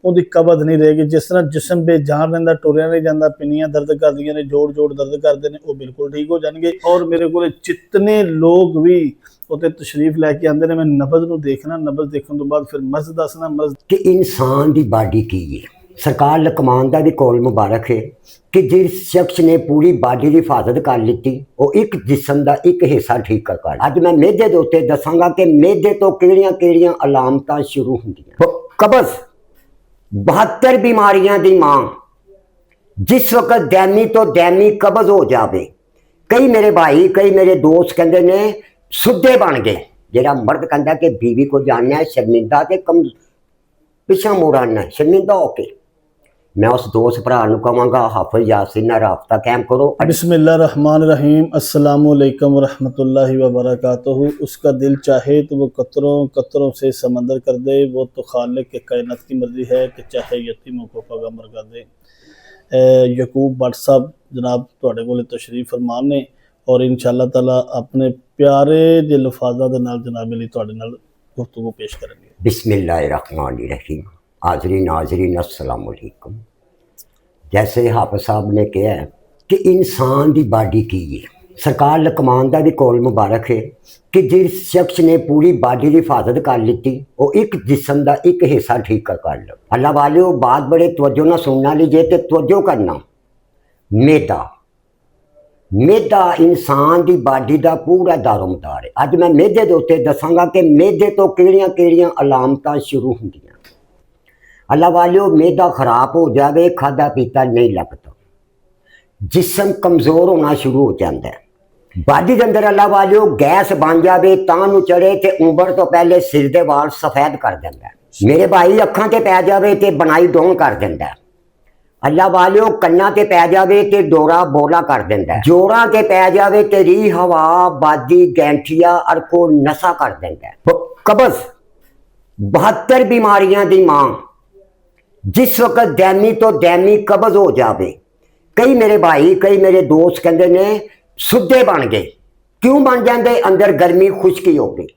ਉਹਦੀ ਕਬਜ਼ ਨਹੀਂ ਰਹੇਗੀ। जिस तरह जिस्म बेजान रहिंदा, टुरिया नहीं जाता, पिनियां दर्द करदियां ने, जोड़ जोड़ दर्द करते हैं, वो बिल्कुल ठीक हो जाएंगे। और मेरे को जितने लोग भी उत्ते तशरीफ लैके आते हैं, मैं नबज़ नूं देखना, नबज़ देखने तो बाद फिर मर्ज़ दसना। मर्ज़ कि इंसान की बाडी की है। सरकार लकमान का भी कौल मुबारक है कि जिस शख्स ने पूरी बाडी की हिफाजत कर ली, वो एक जिसम का एक हिस्सा ठीक कर। अज मैं मेदे के उत्ते दसांगा कि मेदे तो किहड़ियां अलामतां शुरू होंदियां। कब्ज़ 72 बीमारियां की मां। जिस वक्त दैमी तो दैमी कब्ज़ हो जाए, कई मेरे भाई कई मेरे दोस्त कहते ने सुद्धे बन गए। जिहड़ा मर्द कहता कि बीवी को जानना है शर्मिंदा के कम पिछा मुड़ आना है शर्मिंदा होके। मैं उस दोस्त भरा कहांगा हाफिज़ यासीन नाल राबता कायम करो। बिस्मिल्लाहिर्रहमानिर्रहीम। अस्सलामु अलैकुम वरहमतुल्लाहि वबरकातुहू। उसका दिल चाहे तो वो कतरों कतरों से समंदर कर दे, वो तो खालिक के कायनात की मर्जी है कि चाहे यतीमों को पगामर कर दे। यकूब भट्ट साहब जनाब तुहाडे कोल तशरीफ फरमान ने और इंशाअल्लाह ताला अपने प्यारे जे लफाज़ां दे नाल जनाब अली तुहाडे नाल गुफ्तगू पेश करेंगे। बिस्मिल्लाहिर्रहमानिर्रहीम। हाज़रीन नाज़रीन अस्सलाम वालेकुम। जैसे हाफिज़ साहब ने कहा कि इंसान की बाडी की है। सरकार लकमान का भी कौल मुबारक है कि जिस शख्स ने पूरी बाडी की हिफाजत कर ली, वो एक जिसम का एक हिस्सा ठीक कर लो। अल्लाह वाले बात बड़े तवज्जो ना सुनना लीजिए तो तवज्जो करना। मैदा मैदा इंसान की बाडी का पूरा दारोमदार है। अज मैं मैदे के उत्ते दसांगा कि मैदे तो किहड़ियां अलामतां शुरू होंदियां। अल्लाह वालियो मैदा खराब हो जाए, खादा पीता नहीं लगता, जिसम कमज़ोर होना शुरू हो जाता है। बाडी के अंदर अल्लाह वालियो गैस बन जाए, तां चढ़े तो उम्र तो पहले सिर के वाल सफेद कर देंदा है। मेरे भाई अखां ते पै जाए तो बनाई डोंग कर देंदा है। अल्लाह वालियो कन्ना ते पै जाए तो डोरा बोला कर देंदा है। जोड़ा ते पै जाए तो री हवा बादी गैंठिया और को नशा कर देंदा है। कब्ज़ 72 बीमारियां की मां। जिस वक्त दैमी तो दैमी कब्ज़ हो जाए, कई मेरे भाई कई मेरे दोस्त कहते ने सुद्धे बन गए। क्यों बन जाते? अंदर गर्मी खुश्की हो गई।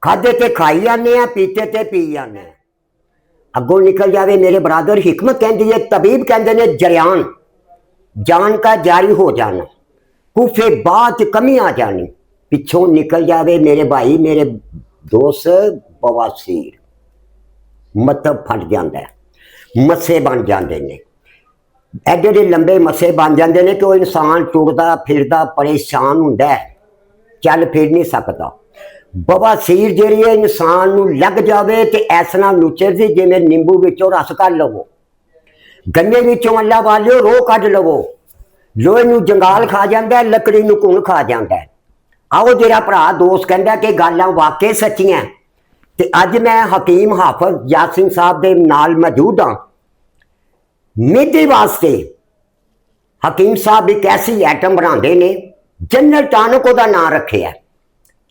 खाते ते खाई जाने, पीते ते पी जाने, अगों निकल जाए। मेरे बरादर हिकमत कहती है, तबीब कहते ने जरियान जान का जारी हो जाना, कुफे बाद कमी आ जानी, पिछों निकल जाए मेरे भाई मेरे दोस्त बवासीर, मतलब फट जाता है, मस्से बन जाते हैं। एडे लंबे मस्से बन जाते हैं कि वो इंसान टुरदा फिरदा परेशान होंदा है, चल फिर नहीं सकता। बवासीर जी इंसान नूं लग जाए तो ऐसा नुचरदी जिवें नींबू विचों रस कढ लवो, गन्ने विचों अल्लाह वालियो रोह कढ लवो। लोहे नूं जंगाल खा जाता है, लकड़ी नूं घुण खा जाता है। आओ जेरा भरा दोस्त कहता कि गल्लां वाकई सच्चियां। तो अज मैं हकीम हाफिज़ यासीन साहब के नाल मौजूद हाँ। मैदे वास्ते हकीम साहब एक ऐसी आइटम बनाते ने, जनरल टॉनिक उहदा नाम रखे है,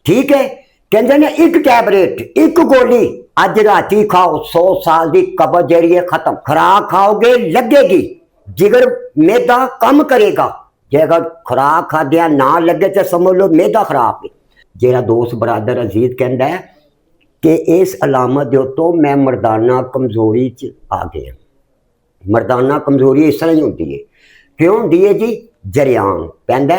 ठीक है। कहते ने एक टैबलेट एक गोली अज राती खाओ, 100 साल की कब्ज़ जिहड़ी है खत्म। खुराक खाओगे लगेगी, जिगर मैदा कम करेगा। जे अगर खुराक खाद्या ना लगे तो समझ लो मैदा खराब है। जेरा दोस्त बरादर अजीज कहता है कि इस अलामत के उत्तों मैं मर्दाना कमजोरी च आ गया। मर्दाना कमजोरी इस तरह ही होती है। क्यों होती है जी? जरियान पैंदा,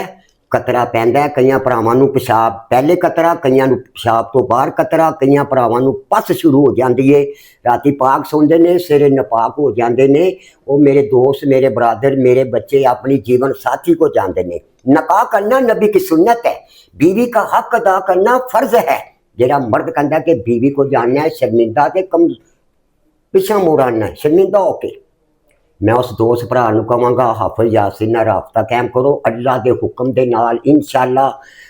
कतरा पैंदा, कई भरावां नूं पेशाब पहले कतरा, कई पेशाब तो बाहर कतरा, कई भरावां नूं पस शुरू हो जाती है। राती पाक सौंदे ने, सवेरे नपाक हो जाते ने। वो मेरे दोस्त मेरे बरादर मेरे बच्चे अपनी जीवन साथी को जानते हैं। नकाह करना नबी की सुन्नत है, बीवी का हक अदा करना फर्ज है। जेड़ा मर्द कहता कि बीवी को जानना है शर्मिंदा के कम पिछा मुड़ आना है शर्मिंदा होके। मैं उस दोस्त भरा कहांगा हाफिज़ यासीन नाल राबता कायम करो। अल्लाह के हुक्म के नाल इंशाअल्लाह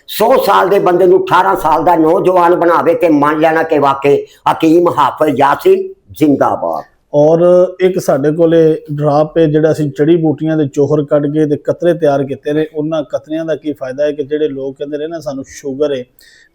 100 साल के बंदे नूं 18 साल का नौजवान बनावे ते मान लेना कि वाकई हकीम हाफिज़ यासीन जिंदाबाद। और एक साडे कोले ड्राप है जिहड़ा असीं जड़ी बूटियां दे चोहर कढ के ते कतरे तैयार कीते ने। उन्हां कतरियां दा की फायदा है कि जिहड़े लोग कहंदे ने ना सानूं शुगर है,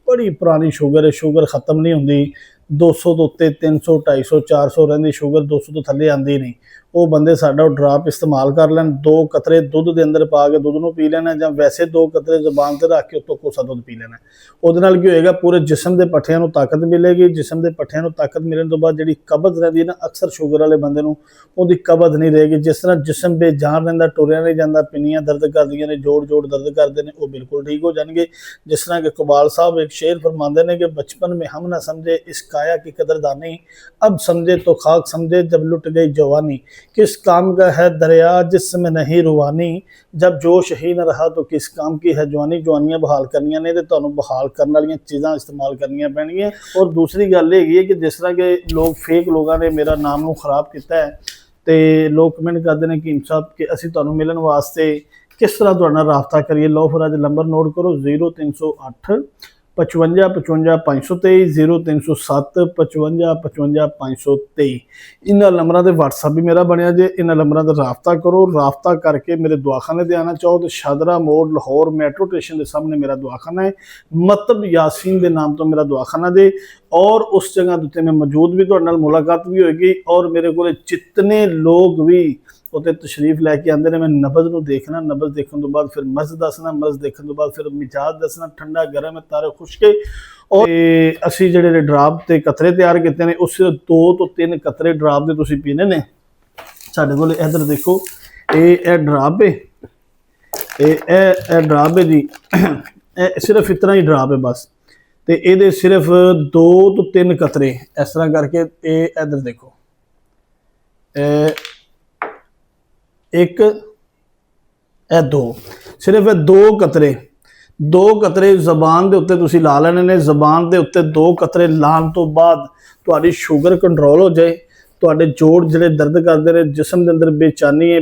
बड़ी पुरानी शुगर है, शुगर खत्म नहीं हुंदी, 200 तो उत्ते 300 250 400 रहिंदी शुगर, 200 तो थल्ले आंदी नहीं। ਉਹ ਬੰਦੇ ਸਾਡਾ ਉਹ ਡਰਾਪ ਇਸਤੇਮਾਲ ਕਰ ਲੈਣ। 2 ਕਤਰੇ ਦੁੱਧ ਦੇ ਅੰਦਰ ਪਾ ਕੇ ਦੁੱਧ ਨੂੰ ਪੀ ਲੈਣਾ, ਜਾਂ ਵੈਸੇ 2 ਕਤਰੇ ਜ਼ੁਬਾਨ ਤੇ ਰੱਖ ਕੇ ਉੱਤੋਂ ਕੋਸਾ ਦੁੱਧ ਪੀ ਲੈਣਾ। ਉਹਦੇ ਨਾਲ ਕੀ ਹੋਏਗਾ, ਪੂਰੇ ਜਿਸਮ ਦੇ ਪੱਠਿਆਂ ਨੂੰ ਤਾਕਤ ਮਿਲੇਗੀ। ਜਿਸਮ ਦੇ ਪੱਠਿਆਂ ਨੂੰ ਤਾਕਤ ਮਿਲਣ ਤੋਂ ਬਾਅਦ ਜਿਹੜੀ ਕਬਜ਼ ਰਹਿੰਦੀ ਹੈ ਨਾ, ਅਕਸਰ ਸ਼ੂਗਰ ਵਾਲੇ ਬੰਦੇ ਨੂੰ ਉਹਦੀ ਕਬਜ਼ ਨਹੀਂ ਰਹੇਗੀ। ਜਿਸ ਤਰ੍ਹਾਂ ਜਿਸਮ ਬੇਜਾਨ ਰਹਿੰਦਾ, ਟੁਰਿਆ ਨਹੀਂ ਜਾਂਦਾ, ਪਿੰਨੀਆਂ ਦਰਦ ਕਰਦੀਆਂ ਨੇ, ਜੋੜ ਦਰਦ ਕਰਦੇ ਨੇ, ਉਹ ਬਿਲਕੁਲ ਠੀਕ ਹੋ ਜਾਣਗੇ। ਜਿਸ ਤਰ੍ਹਾਂ ਕਿ ਇਕਬਾਲ साहब एक शेर फरमाते हैं कि बचपन में हम ना समझे इस काया की कदरदानी, अब समझे तो खाक समझे जब लुट गई जवानी। किस काम का है दरिया जिसमें नहीं रुवानी, जब जोश ही न रहा तो किस काम की है जवानी। जवानियां बहाल करनियां ने तो तुहानूं बहाल करने वाली चीज़ां इस्तेमाल करनियां पैणगियां। और दूसरी गल हैगी है कि जिस तरह के लोग फेक लोगों ने मेरा नाम नूं खराब किया है, तो लोग कमेंट करते हैं कि साहब कि असीं तुहानूं मिलण वास्ते किस तरह तुहाडे नाल राबता करिए। लो फिर अज नंबर नोट करो 0308 55 55 523 0307 55 55 523। इन्हां नंबरां ते WhatsApp भी मेरा बनिया जे। इन्हां नंबरां ते राबता करो। राबता करके मेरे दवाखाने ते आना चाहो तो शादरा मोड़ लाहौर मेट्रो स्टेशन के सामने मेरा दवाखाना है। मतलब यासीन के नाम तो मेरा दवाखाना दे, और उस जगह उत्ते मैं मौजूद भी, तुहाडे नाल मुलाकात भी होएगी। और मेरे को जितने लोग भी उत्ते तशरीफ लैके आते हैं, मैं नबज नूं देखना, नबज देखने तो बाद फिर मर्ज दसना, मर्ज देखने तो बाद फिर मिजाज दसना, ठंडा गर्म है तारे खुशके। और असी जिहड़े ड्राप ते कतरे तैयार किए हैं, उस 2 तो 3 कतरे ड्राप के तुसीं पीने ने। साडे कोल इधर देखो, ये ड्राप है, ये ड्राप है जी, सिर्फ इतना ही ड्राप है बस। तो ये सिर्फ 2 तो 3 कतरे इस तरह करके, ये इधर देखो, एक ए 2, सिर्फ 2 कतरे, 2 कतरे जबान के उत्ते तुसीं ला लेने ने। जबान के उत्ते 2 कतरे लाने तो बाद तुहाडी शुगर कंट्रोल हो जाए, तुहाडे जोड़ जिहड़े दर्द करते रहे, जिसम के अंदर बेचैनी है,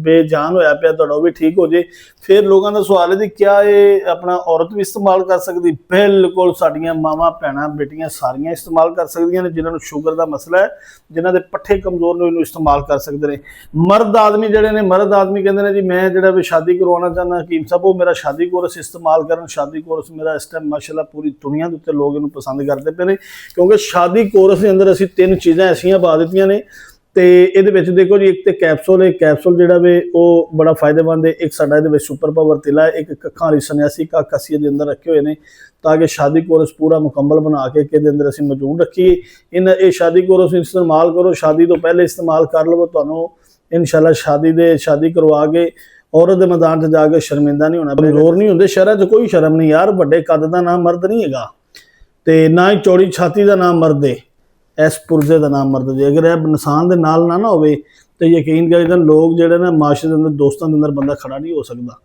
बेजान होया पिया तुहाडा, वो भी ठीक हो जाए। फिर लोगों का सवाल है जी क्या ये अपना औरत भी इस्तेमाल कर सकती? बिल्कुल, साडियां मावां भैणां बेटियां सारियां इस्तेमाल कर सकदियां ने। जिन्हां नूं शुगर का मसला है, जिन्हां दे पट्ठे कमजोर ने, इनू इस्तेमाल कर सकते हैं। मर्द आदमी जिहड़े ने, मर्द आदमी कहते हैं जी मैं जिहड़ा भी शादी करवाना चाहना हकीम साहब, वो मेरा शादी कोर्स इस्तेमाल करन। शादी कोर्स मेरा इस टाइम माशाअल्लाह पूरी दुनिया के उत्ते लोग इनू पसंद करते पे ने, क्योंकि शादी कोर्स के अंदर असीं 3 चीज़ां ऐसियां पा दित्तियां ने। तो ये देखो जी, एक तो कैप्सूल है, कैप्सूल जोड़ा वे वो बड़ा फायदेमंद है। एक साडा इहदे विच सुपर पावर तिला है, एक कक्खां वाली सन्यासी कक्ख असीं इहदे अंदर रखे हुए हैं, ताकि शादी कोर्स पूरा मुकम्मल बना के इहदे अंदर असीं मौजूद रखीए। ये शादी कोर्स इस्तेमाल करो, शादी तो पहले इस्तेमाल कर लो, तुहानूं इंशाअल्लाह शादी करवा के औरत के मैदान से जाके शर्मिंदा नहीं होना। कमजोर नहीं होंगे, शहर च कोई शर्म नहीं यार, वड्डे कद का नाम मर्द नहीं है, तो ना ही चौड़ी छाती का नाम मर्द है, इस पुरजे का नाम मर्द जी। अगर यह इंसान के नाल ना होवे तो यकीन करिए लोग जिहड़े ना माशरे के अंदर, दोस्तों के अंदर बंदा खड़ा नहीं हो सकता।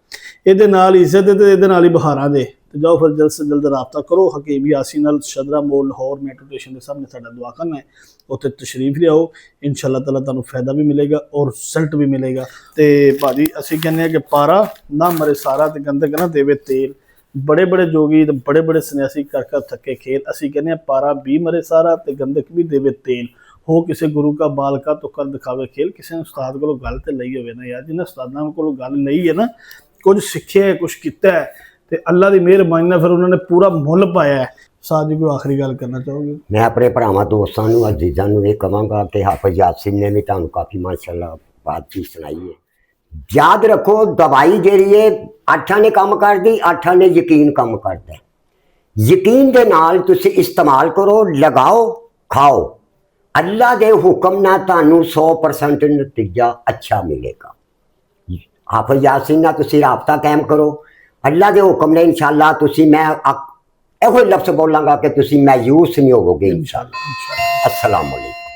ये नाल इज्जत है, तो ये नाल ही बहारां दे। तो जाओ फिर जल्द से जल्द राबता करो हकीम यासीन नाल। शादरा मोड़ लाहौर मेट्रो स्टेशन के सामने साडा दवाखाना है, उत्थे तशरीफ लियाओ। इंशाअल्लाह ताला तुहानूं फायदा भी मिलेगा और रिजल्ट भी मिलेगा। तो भाजी असीं कहने कि पारा ना मरे सारा, तो गंदक ना देवे तेल। बड़े बड़े जोगी तो बड़े बड़े सन्यासी कर कर थके खेल। असीं कहने पारा भी मरे सारा, तो गंदक भी देवे तेल। हो किसी गुरु का बाल का तो कर दिखावे खेल। किसी ने उस्ताद को गल तो लई होवे ना यार, जिन्हें उस्तादां को गल लई है ना, कुछ सीखिया है, कुछ किया है, तो अल्लाह की मेहरबानी नाल फिर उन्होंने पूरा मुल पाया है। साथ जी कोई आखिरी गल करना चाहोगे? मैं अपने भरावां दोस्तां नूं अजीज़ां नूं ये कहांगा कि हाफिज़ यासीन ने भी तुहानूं काफ़ी माशाअल्लाह बातचीत सुनाई है। याद रखो, दवाई जिहड़ी है 8 ने काम करदी, 8 ने यकीन काम करदा है। यकीन दे नाल तुसीं इस्तेमाल करो, लगाओ, खाओ। अल्लाह दे हुक्म नाल तुहानूं 100% नतीजा अच्छा मिलेगा। हाफिज़ यासीन नाल तुसीं राबता कायम करो। अल्लाह दे हुक्म ने इंशाअल्लाह तुसीं, मैं इहो लफ्ज़ बोलांगा कि तुसीं मायूस नहीं होवोगे इंशाअल्लाह। अस्सलाम वालेकुम।